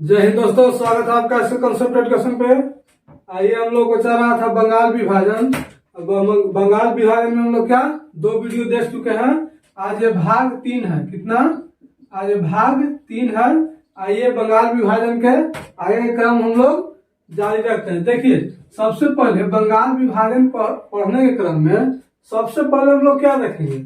जय हिंद दोस्तों, स्वागत है आपका इस कंसेप्ट एजुकेशन पे। आइए, हम लोग को चल रहा था बंगाल विभाजन। बंगाल विभाजन में हम लोग क्या दो वीडियो देख चुके हैं। आज ये भाग 3 है। कितना? आज ये भाग 3 है। आइए, बंगाल विभाजन के आगे के क्रम हम लोग जारी रखते हैं। देखिए, सबसे पहले बंगाल विभाजन पढ़ने के क्रम में सबसे पहले हम लोग क्या देखेंगे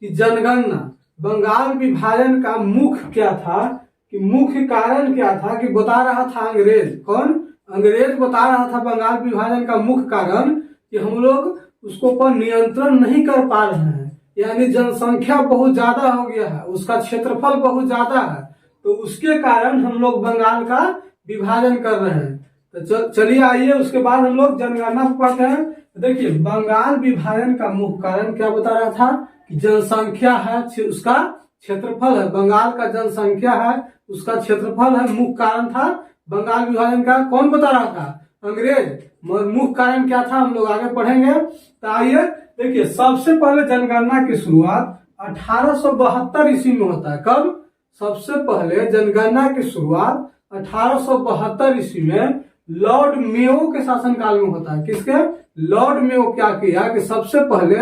कि जनगणना। बंगाल विभाजन का मुख्य क्या था, कि मुख्य कारण क्या था, कि बता रहा था अंग्रेज। कौन? अंग्रेज बता रहा था बंगाल विभाजन का मुख्य कारण कि हम लोग उसको पर नियंत्रण नहीं कर पा रहे हैं, यानी जनसंख्या बहुत ज्यादा हो गया है, उसका क्षेत्रफल बहुत ज्यादा है, तो उसके कारण हम लोग बंगाल का विभाजन कर रहे हैं। तो चलिए आइए, उसके बाद हम लोग जनगणना पढ़ते हैं। देखिए, बंगाल विभाजन का मुख्य कारण क्या बता रहा था कि जनसंख्या है, उसका क्षेत्रफल है। बंगाल का जनसंख्या है, उसका क्षेत्रफल है, मुख्य कारण था बंगाल विभाजन का। कौन बता रहा था? अंग्रेज। मुख्य कारण क्या था हम लोग आगे पढ़ेंगे। तो आइए देखिए, सबसे पहले जनगणना की शुरुआत 1872 ईस्वी में होता है। कब? सबसे पहले जनगणना की शुरुआत 1872 ईस्वी में लॉर्ड मेयो के शासनकाल में होता है। किसके? लॉर्ड मेयो क्या किया कि सबसे पहले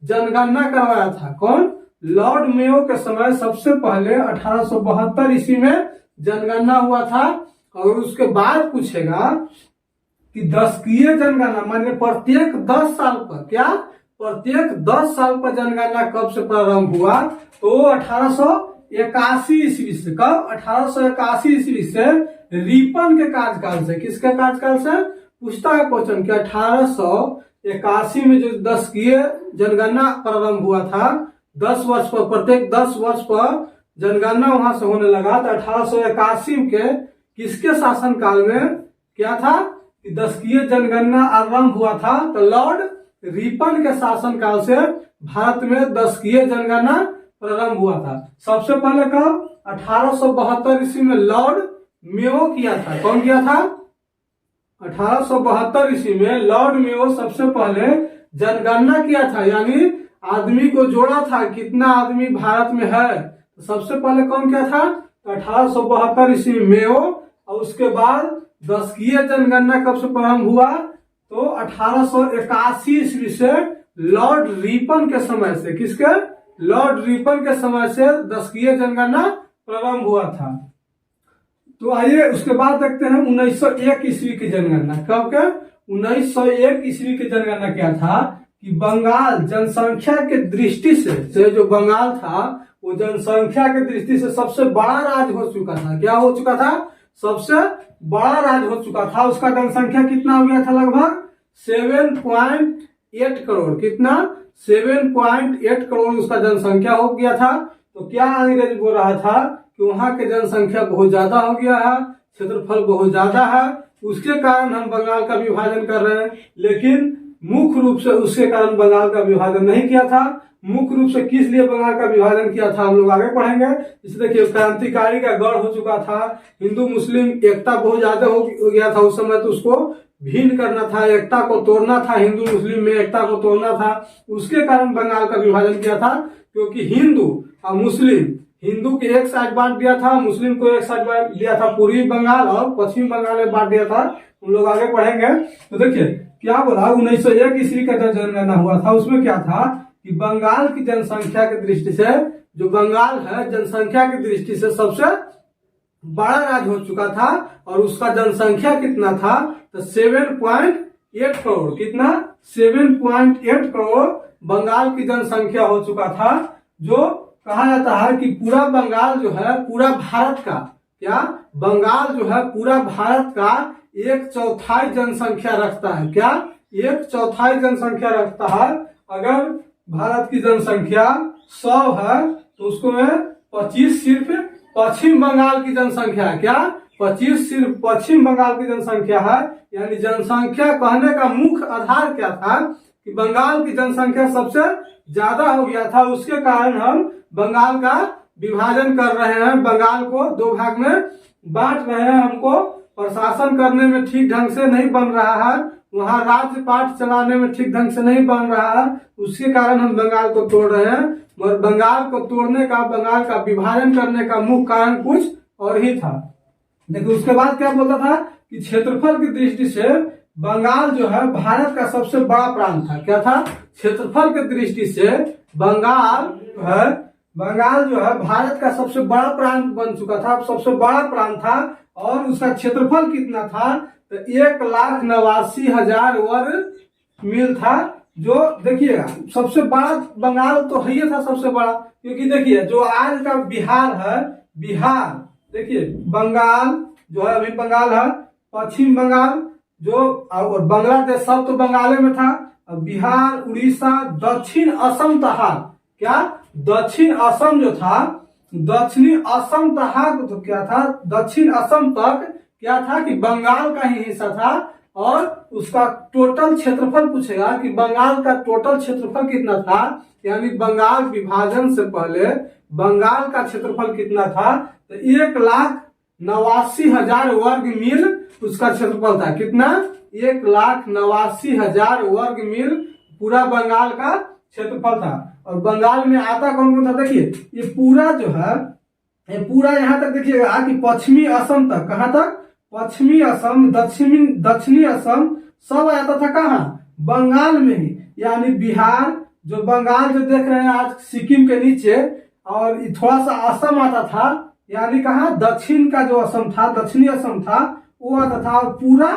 जनगणना करवाया था। कौन? लॉर्ड मेयो के समय सबसे पहले 1872 ईस्वी में जनगणना हुआ था। और उसके बाद पूछेगा कि दशकीय जनगणना, माने प्रत्येक 10 साल पर, क्या प्रत्येक 10 साल पर जनगणना कब से प्रारंभ हुआ? तो 1881 ईस्वी से। कब? 1881 ईस्वी से रिपन के कार्यकाल से। किसके कार्यकाल से? पूछता है क्वेश्चन कि 1881 में जो दशकीय जनगणना प्रारंभ हुआ था, 10 वर्ष पर, प्रत्येक 10 वर्ष पर जनगणना वहां से होने लगा। तो 1881 के किसके शासनकाल में क्या था कि दशकीय जनगणना आरंभ हुआ था? तो लॉर्ड रिपन के शासनकाल से भारत में दशकीय जनगणना प्रारंभ हुआ था। सबसे पहले कब? 1872 ईस्वी में लॉर्ड मेयो किया था। कौन किया था? 1872 ईस्वी में लॉर्ड मेयो सबसे पहले जनगणना किया था, यानी आदमी को जोड़ा था, कितना आदमी भारत में है। तो सबसे पहले कौन किया था? तो 1872 ईस्वी में मेयो। और उसके बाद दशकीय जनगणना कब से प्रारंभ हुआ? तो 1881 ईस्वी से लॉर्ड रिपन के समय से। किसके? लॉर्ड रिपन के समय से दशकीय जनगणना प्रारंभ हुआ था। तो आइए उसके बाद देखते हैं 1901 ईस्वी की जनगणना। कब के? 1901 ईस्वी की जनगणना क्या था कि बंगाल जनसंख्या के दृष्टि से जो बंगाल था वो जनसंख्या के दृष्टि से सबसे बड़ा राज्य हो चुका था। क्या हो चुका था? सबसे बड़ा राज्य हो चुका था। उसका जनसंख्या कितना हो गया था? लगभग 7.8 करोड़। कितना? 7.8 करोड़ उसका जनसंख्या हो गया था। तो क्या अंग्रेज बोल रहा था कि वहां की जनसंख्या बहुत ज्यादा हो गया है, क्षेत्रफल बहुत ज्यादा है, उसके कारण हम बंगाल का विभाजन कर रहे हैं। लेकिन मुख्य रूप से उसके कारण बंगाल का विभाजन नहीं किया था। मुख्य रूप से किस लिए बंगाल का विभाजन किया था हम लोग आगे पढ़ेंगे। इसे देखिए, क्रांतिकारी का गढ़ हो चुका था, हिंदू मुस्लिम एकता बहुत ज्यादा हो गया था उस समय, तो उसको भिन्न करना था, एकता को तोड़ना था, हिंदू मुस्लिम में एकता को तोड़ना था। उसके कारण बंगाल का विभाजन किया था, क्योंकि हिंदू और मुस्लिम, हिंदू के एक साइड बांट दिया था, मुस्लिम को एक साइड बांट दिया था, पूर्वी बंगाल और पश्चिम बंगाल में बांट दिया था। हम लोग आगे पढ़ेंगे। तो देखिए क्या बोला, 1901 ईस्वी का जनगणना हुआ था। उसमें क्या था कि बंगाल की जनसंख्या की दृष्टि से, जो बंगाल है जनसंख्या की दृष्टि से सबसे बड़ा राज्य हो चुका था। और उसका जनसंख्या कितना था? तो 7.8 करोड़। कितना? 7.8 करोड़ बंगाल की जनसंख्या हो चुका था। जो कहा जाता है कि पूरा बंगाल जो है पूरा भारत का, क्या बंगाल जो है पूरा भारत का 1/4 जनसंख्या रखता है। क्या? 1/4 जनसंख्या रखता है। अगर भारत की जनसंख्या 100 है तो उसको में 25 सिर्फ पश्चिम बंगाल की जनसंख्या है। क्या? 25 सिर्फ पश्चिम बंगाल की जनसंख्या है। यानी जनसंख्या कहने का मुख्य आधार क्या था कि बंगाल की जनसंख्या सबसे ज्यादा हो गया था। उसके कारण हम बंगाल का विभाजन कर रहे हैं, बंगाल को 2 भाग में बांट रहे हैं। हमको प्रशासन करने में ठीक ढंग से नहीं बन रहा है, वहां राज्य पाठ चलाने में ठीक ढंग से नहीं बन रहा है। उसके कारण हम बंगाल को तोड़ रहे हैं। मगर बंगाल को तोड़ने का, बंगाल का विभाजन करने का मुख्य कारण कुछ और ही था। देखिए उसके बाद क्या बोलता था कि क्षेत्रफल की दृष्टि से बंगाल जो है भारत का सबसे बड़ा प्रांत था। क्या था? क्षेत्रफल की दृष्टि से बंगाल जो है भारत का सबसे बड़ा प्रांत बन चुका था, सबसे बड़ा प्रांत था। और उसका क्षेत्रफल कितना था? तो 1,89,000 वर्ग मील था। जो देखिएगा सबसे बड़ा बंगाल तो है ही था सबसे बड़ा, क्योंकि देखिए जो आज का बिहार है, बिहार देखिए बंगाल जो है अभी बंगाल है, पश्चिम बंगाल जो और बांग्लादेश सब तो बंगाले में था। बिहार, उड़ीसा, दक्षिण असम तक, क्या दक्षिण असम जो था, दक्षिणी असम तक तो क्या था, दक्षिण असम तक क्या था कि बंगाल का ही हिस्सा था। और उसका टोटल क्षेत्रफल पूछेगा कि बंगाल का टोटल क्षेत्रफल कितना था, यानी बंगाल विभाजन से पहले बंगाल का क्षेत्रफल कितना था? तो 1,89,000 वर्ग मील उसका क्षेत्रफल था। कितना? 1,89,000 वर्ग मील पूरा बंगाल का क्षेत्रफल था। और बंगाल में आता कौन कौन था? देखिए ये पूरा जो है, ये पूरा यहाँ तक देखिएगा कि पश्चिमी असम तक, कहाँ तक? पश्चिमी असम, दक्षिणी असम सब आता था कहाँ? बंगाल में ही। यानी बिहार जो बंगाल जो देख रहे हैं आज सिक्किम के नीचे, और थोड़ा सा असम आता था, यानी कहाँ? दक्षिण का जो असम था, दक्षिणी असम था वो आता था। और पूरा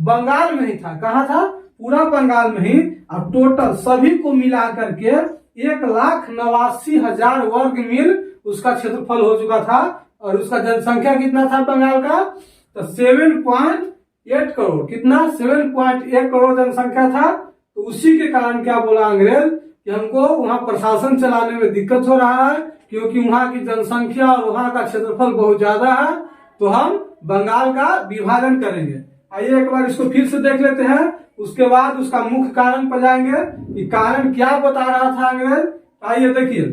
बंगाल में ही था। कहाँ था? पूरा बंगाल में ही। और टोटल सभी को मिला करके 1,89,000 वर्ग मील उसका क्षेत्रफल हो चुका था। और उसका जनसंख्या कितना था बंगाल का? तो 7.8 करोड़। कितना? 7.1 करोड़ जनसंख्या था। तो उसी के कारण क्या बोला अंग्रेज कि हमको वहां प्रशासन चलाने में दिक्कत हो रहा है, क्योंकि वहां की जनसंख्या और वहां का क्षेत्रफल बहुत ज्यादा है, तो हम बंगाल का विभाजन करेंगे। आइए एक बार इसको फिर से देख लेते हैं, उसके बाद उसका मुख्य कारण पर जाएंगे कि कारण क्या बता रहा था अंग्रेज। आइए देखिए,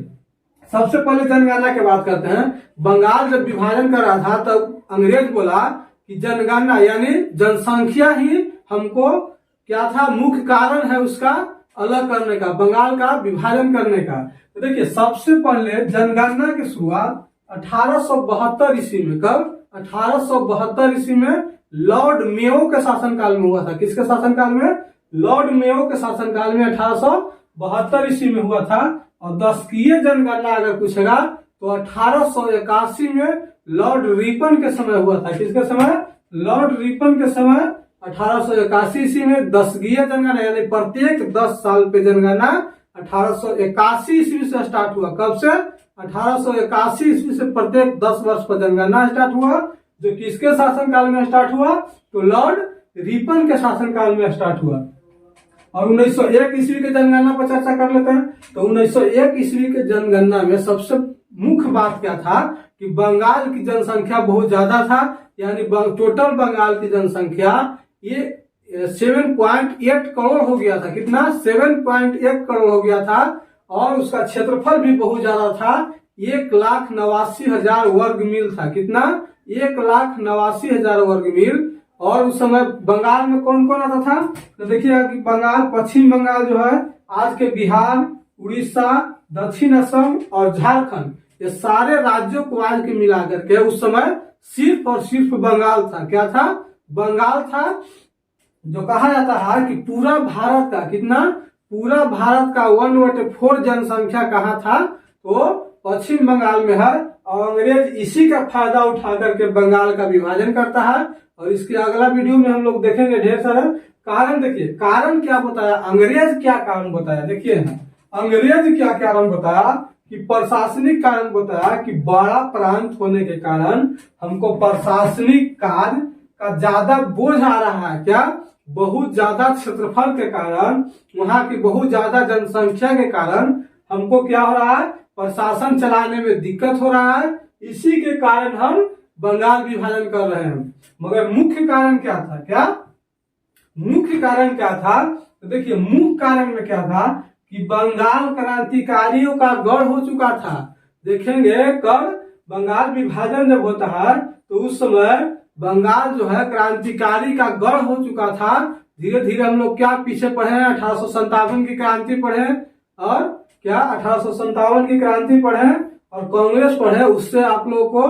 सबसे पहले जनगणना की बात करते हैं। बंगाल जब विभाजन कर रहा था तब अंग्रेज बोला कि जनगणना यानी जनसंख्या ही हमको क्या था, मुख्य कारण है उसका अलग करने का, बंगाल का विभाजन करने का। तो देखिए सबसे पहले जनगणना की शुरुआत 1872 ईस्वी में, कब? 1872 ईस्वी में लॉर्ड मेयो के शासनकाल में हुआ था। किसके शासनकाल में? लॉर्ड मेयो के शासनकाल में 1872 ईस्वी में हुआ था। और दशकीय जनगणना अगर पूछेगा तो 1881 में लॉर्ड रिपन के समय हुआ था। किसके समय? लॉर्ड रिपन के समय 1881 ईस्वी में दशकीय जनगणना, यानी प्रत्येक 10 साल पे जनगणना 1881 ईस्वी से स्टार्ट हुआ। कब से? 1881 ईस्वी से प्रत्येक 10 वर्ष पर जनगणना स्टार्ट हुआ। जो किसके शासनकाल में स्टार्ट हुआ? तो लॉर्ड रिपन के शासनकाल में स्टार्ट हुआ। और 1901 ईस्वी के जनगणना पर चर्चा कर लेते हैं। तो 1901 ईस्वी के जनगणना में सबसे मुख्य बात क्या था कि बंगाल की जनसंख्या बहुत ज्यादा था, यानी टोटल बंगाल की जनसंख्या ये 7.8 करोड़ हो गया था। कितना? 7.1 करोड़ हो गया था। और उसका क्षेत्रफल भी बहुत ज्यादा था, 1,89,000 वर्ग मील था। कितना? 1,89,000 वर्ग मील। और उस समय बंगाल में कौन कौन आता था? तो देखिए कि बंगाल, पश्चिम बंगाल जो है आज के बिहार, उड़ीसा, दक्षिण असम और झारखंड, ये सारे राज्यों को आज के मिला करके उस समय सिर्फ और सिर्फ बंगाल था। क्या था? बंगाल था। जो कहा जाता है कि पूरा भारत का, कितना? पूरा भारत का 1/4 जनसंख्या कहाँ था? तो पश्चिम बंगाल में है। और अंग्रेज इसी का फायदा उठा करके बंगाल का विभाजन करता है। और इसके अगला वीडियो में हम लोग देखेंगे ढेर सारा कारण। देखिए कारण क्या बताया अंग्रेज, क्या कारण बताया। देखिए अंग्रेज क्या कारण बताया कि प्रशासनिक कारण बताया कि बड़ा प्रांत होने के कारण हमको प्रशासनिक कार्य का ज्यादा बोझ आ रहा है। क्या? बहुत ज्यादा क्षेत्रफल के कारण, वहां की बहुत ज्यादा जनसंख्या के कारण हमको क्या हो रहा है? प्रशासन चलाने में दिक्कत हो रहा है। इसी के कारण हम बंगाल विभाजन कर रहे हैं। मगर मुख्य कारण क्या था? क्या मुख्य कारण क्या था? तो देखिए मुख्य कारण में क्या था कि बंगाल क्रांतिकारियों का गढ़ हो चुका था। देखेंगे कब बंगाल विभाजन जब होता है तो उस समय बंगाल जो है क्रांतिकारी का गढ़ हो चुका था। धीरे धीरे हम लोग क्या पीछे पढ़े हैं? 1857 की क्रांति पढ़े, और क्या 1857 की क्रांति पढ़े और कांग्रेस पढ़े। उससे आप लोगों को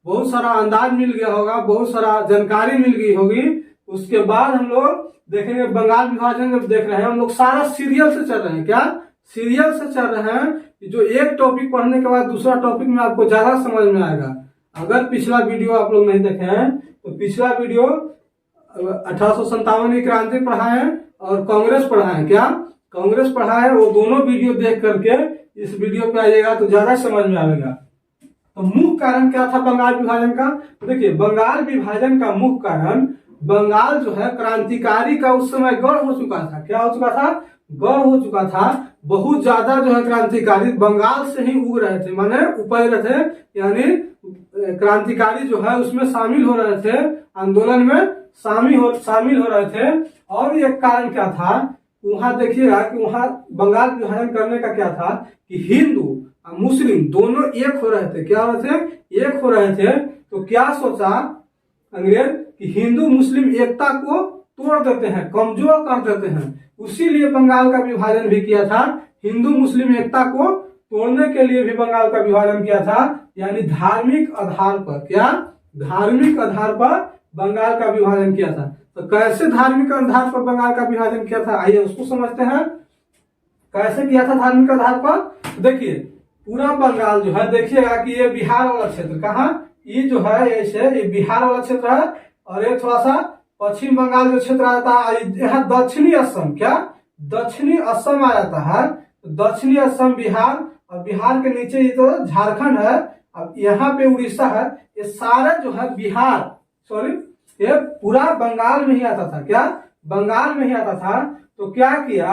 बहुत सारा अंदाज मिल गया होगा, बहुत सारा जानकारी मिल गई होगी। उसके बाद हम लोग देखेंगे बंगाल विभाजन। जब देख रहे हैं हम लोग सारा सीरियल से चल रहे हैं, क्या सीरियल से चल रहे हैं। जो एक टॉपिक पढ़ने के बाद दूसरा टॉपिक में आपको ज्यादा समझ में आएगा। अगर पिछला वीडियो आप लोग नहीं देखे हैं तो पिछला वीडियो 1857 की क्रांति पढ़ा है और कांग्रेस पढ़ा है, क्या कांग्रेस पढ़ा है। वो दोनों वीडियो देख करके इस वीडियो पे आइएगा तो ज्यादा समझ में आएगा। तो मुख्य कारण क्या था बंगाल विभाजन का? देखिए बंगाल विभाजन का मुख्य कारण, बंगाल जो है क्रांतिकारी का उस समय गढ़ हो चुका था। क्या हो चुका था? गढ़ हो चुका था। बहुत ज्यादा जो है क्रांतिकारी बंगाल से ही उग रहे थे, माने उपज रहे थे, यानी क्रांतिकारी जो है उसमें शामिल हो रहे थे, आंदोलन में शामिल हो रहे थे। और एक कारण क्या था वहां देखिएगा कि वहां बंगाल विभाजन करने का क्या था कि हिंदू और मुस्लिम दोनों एक हो रहे थे। क्या हो रहे थे? एक हो रहे थे। तो क्या सोचा अंग्रेज कि हिंदू मुस्लिम एकता को तोड़ देते हैं, कमजोर कर देते हैं। उसीलिए बंगाल का विभाजन भी किया था। हिंदू मुस्लिम एकता को तोड़ने के लिए भी बंगाल का विभाजन किया था, यानी धार्मिक आधार पर। क्या धार्मिक आधार पर बंगाल का विभाजन किया था। तो कैसे धार्मिक आधार पर बंगाल का विभाजन किया था, आइए उसको समझते हैं। कैसे किया था धार्मिक आधार पर? देखिए पूरा बंगाल जो है, देखिएगा कि ये बिहार वाला क्षेत्र, कहाँ ये जो है ऐसे ये बिहार वाला क्षेत्र है और ये थोड़ा सा पश्चिम बंगाल जो क्षेत्र आता है, यहाँ दक्षिणी असम, क्या दक्षिणी असम आ जाता है। तो दक्षिणी असम बिहार और बिहार के नीचे ये तो झारखंड है। अब यहाँ पे उड़ीसा है। ये सारा जो है बिहार, सॉरी ये पूरा बंगाल में ही आता था। क्या बंगाल में ही आता था। तो क्या किया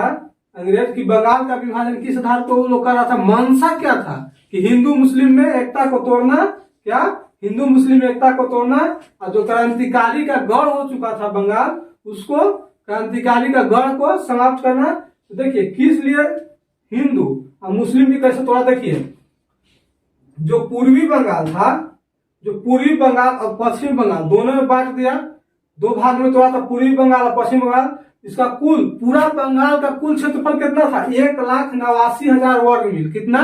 अंग्रेज की बंगाल का विभाजन किस आधार पर वो लोग कर रहा था? मंशा क्या था कि हिंदू मुस्लिम में एकता को तोड़ना। क्या हिंदू मुस्लिम एकता को तोड़ना। और जो क्रांतिकारी का गढ़ हो चुका था बंगाल, उसको क्रांतिकारी का गढ़ को समाप्त करना। तो देखिए किस लिए हिंदू और मुस्लिम भी कैसे तोड़ा। देखिए जो पूर्वी बंगाल था, जो पूर्वी बंगाल और पश्चिम बंगाल दोनों में बांट दिया, दो भाग में तोड़ा था, पूर्वी बंगाल और पश्चिम बंगाल। इसका कुल पूरा बंगाल का कुल क्षेत्रफल कितना था? 1,89,000 वर्ग मील। कितना?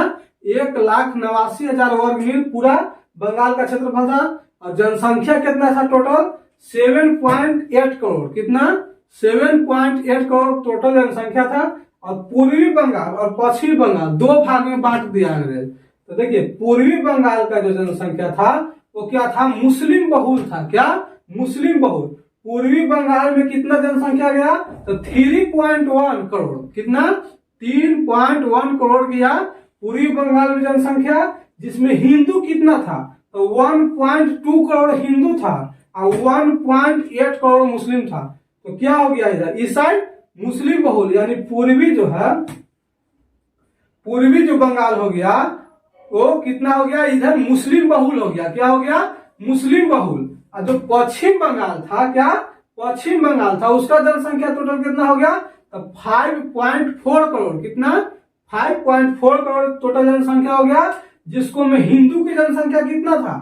1,89,000 वर्ग मील पूरा बंगाल का क्षेत्रफल था। और जनसंख्या कितना था टोटल? 7.8 करोड़। कितना? 7.8 करोड़ टोटल जनसंख्या था। और पूर्वी बंगाल और पश्चिमी बंगाल दो भाग में बांट दिया अंग्रेज। तो देखिए पूर्वी बंगाल का जो जनसंख्या था वो क्या था? मुस्लिम बहुल था। क्या मुस्लिम बहुल। पूर्वी बंगाल में कितना जनसंख्या गया? तो 3.1 करोड़। कितना? 3.1 करोड़ गया पूर्वी बंगाल में जनसंख्या, जिसमें हिंदू कितना था? तो 1.2 करोड़ हिंदू था और 1.8 करोड़ मुस्लिम था। तो क्या हो गया इधर इस साइड मुस्लिम बहुल, यानी पूर्वी जो है, पूर्वी जो बंगाल हो गया वो कितना हो गया? इधर मुस्लिम बहुल हो गया। क्या हो गया? मुस्लिम बहुल। और जो पश्चिम बंगाल था, क्या पश्चिम बंगाल था, उसका जनसंख्या टोटल कितना हो गया? तो 5.4 करोड़। कितना? 5.4 करोड़ टोटल जनसंख्या हो गया, जिसको में हिंदू की जनसंख्या कितना था?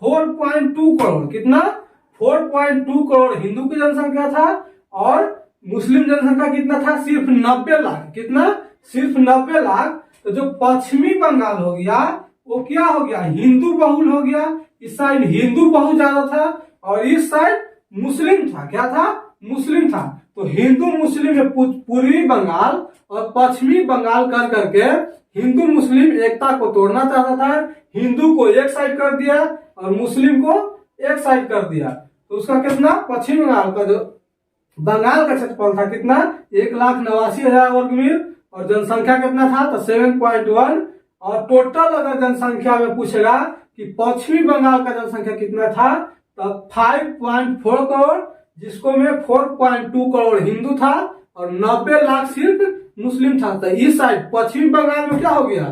4.2 करोड़। कितना? 4.2 करोड़ हिंदू की जनसंख्या था। और मुस्लिम जनसंख्या कितना था? सिर्फ 90 लाख। कितना? सिर्फ 90 लाख। तो जो पश्चिमी बंगाल हो गया वो क्या हो गया? हिंदू बहुल हो गया। इस साइड हिंदू बहुत ज्यादा था और इस साइड मुस्लिम था। क्या था? मुस्लिम था। तो हिंदू मुस्लिम में पूर्वी बंगाल और पश्चिमी बंगाल कर करके हिंदू मुस्लिम एकता को तोड़ना चाहता था। हिंदू को एक साइड कर दिया और मुस्लिम को एक साइड कर दिया। तो उसका कितना? पश्चिम बंगाल का जो बंगाल का क्षेत्रफल था कितना? 1,89,000 वर्ग मील और जनसंख्या कितना था? तो 7.1। और टोटल अगर जनसंख्या में पूछेगा कि पश्चिमी बंगाल का जनसंख्या कितना था, तो 5.4 करोड़, जिसको में 4.2 करोड़ हिंदू था और 90 लाख सिर्फ मुस्लिम था। तो इस साइड पश्चिमी बंगाल में क्या हो गया?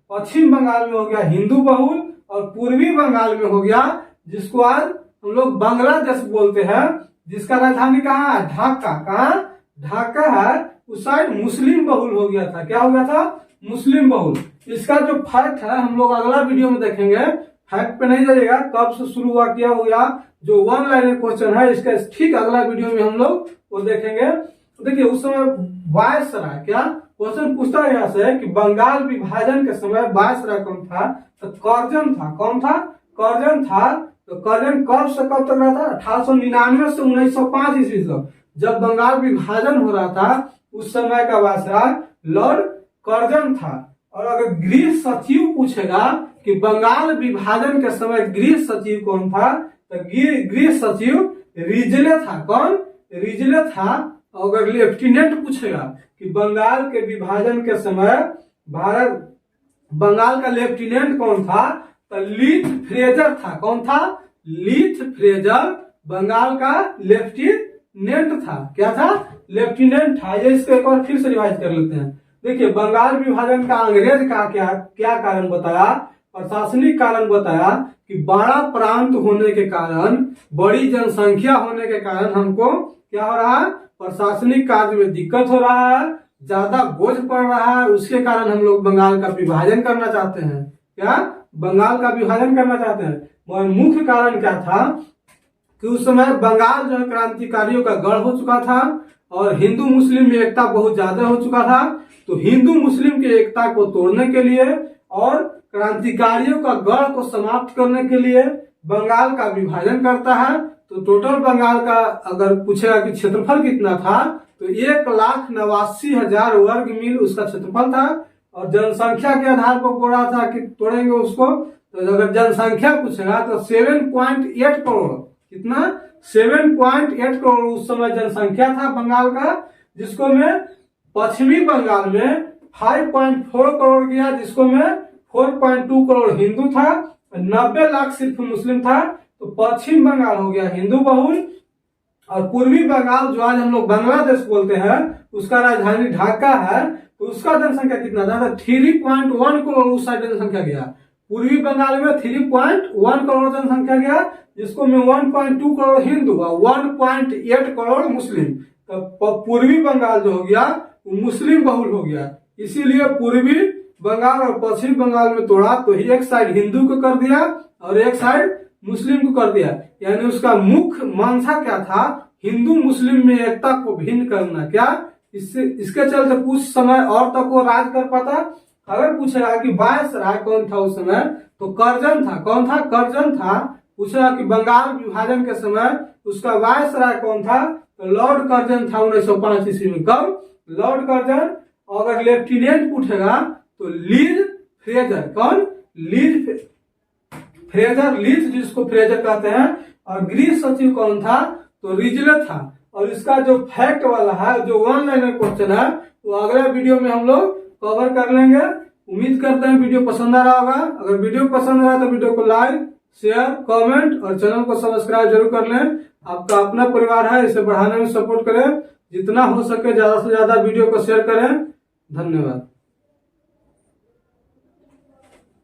पश्चिम बंगाल में हो गया हिंदू बहुल और पूर्वी बंगाल में हो गया, जिसको आज हम लोग बांग्लादेश बोलते हैं, जिसका राजधानी कहाँ है? ढाका। कहाँ? ढाका है। उस साइड मुस्लिम बहुल हो गया था। क्या हो गया था? मुस्लिम बहुल। इसका जो फैक्ट है हम लोग अगला वीडियो में देखेंगे। फैक्ट पे नहीं जाइएगा, कब से शुरू हुआ क्या हो गया, जो वन लाइनर क्वेश्चन है इसका ठीक अगला वीडियो में हम लोग वो देखेंगे। तो देखिए उस समय वायसराय, क्या क्वेश्चन पूछता है यहाँ से कि बंगाल विभाजन के समय वायसराय कौन था? तो कर्जन था। कौन था? कर्जन था। तो कर्जन कब से कब तक रहा था? 1899 से 1905 ईस्वी तक, जब बंगाल विभाजन हो रहा था उस समय का वायसराय लॉर्ड कर्जन था। और अगर गृह सचिव पूछेगा कि बंगाल विभाजन के समय गृह सचिव कौन था, तो गृह सचिव रिजले था। कौन? रिजले था। अगर लेफ्टिनेंट पूछेगा कि बंगाल के विभाजन के समय बंगाल का लेफ्टिनेंट कौन था, तो लीथ फ्रेजर था। कौन था? लीथ फ्रेजर बंगाल का लेफ्टिनेंट था। क्या था? लेफ्टिनेंट था। ये इसको एक बार फिर से रिवाइज कर लेते हैं। देखिए, बंगाल विभाजन का अंग्रेज का क्या कारण बताया? प्रशासनिक कारण बताया कि बड़ा प्रांत होने के कारण, बड़ी जनसंख्या होने के कारण हमको क्या हो रहा है? प्रशासनिक कार्य में दिक्कत हो रहा है, ज्यादा बोझ पड़ रहा है। उसके कारण हम लोग बंगाल का विभाजन करना चाहते हैं। क्या? बंगाल का विभाजन करना चाहते हैं। और मुख्य कारण क्या था कि उस समय बंगाल जो है क्रांतिकारियों का गढ़ हो चुका था और हिंदू मुस्लिम में एकता बहुत ज्यादा हो चुका था। तो हिंदू मुस्लिम की एकता को तोड़ने के लिए और क्रांतिकारियों का गढ़ को समाप्त करने के लिए बंगाल का विभाजन करता है। तो टोटल बंगाल का अगर पूछेगा कि क्षेत्रफल कितना था, तो 1,89,000 वर्ग मील उसका क्षेत्रफल था। और जनसंख्या के आधार पर बोला था कि तोड़ेंगे उसको, तो अगर जनसंख्या पूछेगा तो 7.8 करोड़। कितना? 7.8 करोड़ उस समय जनसंख्या था बंगाल का, जिसको में पश्चिमी बंगाल में 5.4 करोड़ गया, जिसको में 4.2 करोड़ हिंदू था, 90 लाख सिर्फ मुस्लिम था। तो पश्चिम बंगाल हो गया हिंदू बहुल। और पूर्वी बंगाल जो आज हम लोग बांग्लादेश बोलते हैं, उसका राजधानी ढाका है, तो उसका जनसंख्या कितना था? 3.1 करोड़ उस साइड जनसंख्या गया। पूर्वी बंगाल में 3.1 करोड़ जनसंख्या गया, जिसको में 1.2 करोड़ हिंदू और 1.8 करोड़ मुस्लिम। तो पूर्वी बंगाल जो हो गया वो मुस्लिम बहुल हो गया। इसीलिए पूर्वी बंगाल और पश्चिम बंगाल में तोड़ा, तो एक साइड हिंदू को कर दिया और एक साइड मुस्लिम को कर दिया। यानी उसका मुख्य मंशा क्या था? हिंदू मुस्लिम में एकता को भिन्न करना। क्या? इसके चलते कुछ समय और तक वो राज कर पाता। अगर पूछेगा कि वायसराय कौन था उस समय, तो कर्जन था। कौन था? कर्जन था। पूछेगा कि बंगाल विभाजन के समय उसका वायसराय कौन था, तो लॉर्ड कर्जन था 1905 ईस्वी में। कब? Lord Curzon. अगर लेफ्टिनेंट पूछेगा तो लीज फ्रेजर। कौन? लीज फ्रेजर, लीज जिसको फ्रेजर कहते हैं। और गृह सचिव कौन था? तो रिजले था। और इसका जो फैक्ट वाला है, जो वन लाइनर क्वेश्चन है, वो अगला वीडियो में हम लोग कवर कर लेंगे। उम्मीद करते हैं वीडियो पसंद आ रहा होगा। अगर वीडियो पसंद आया तो वीडियो को लाइक, शेयर, कमेंट और चैनल को सब्सक्राइब जरूर कर लें। आपका अपना परिवार है, इसे बढ़ाने में सपोर्ट करें। जितना हो सके ज्यादा से ज्यादा वीडियो को शेयर करें। धन्यवाद।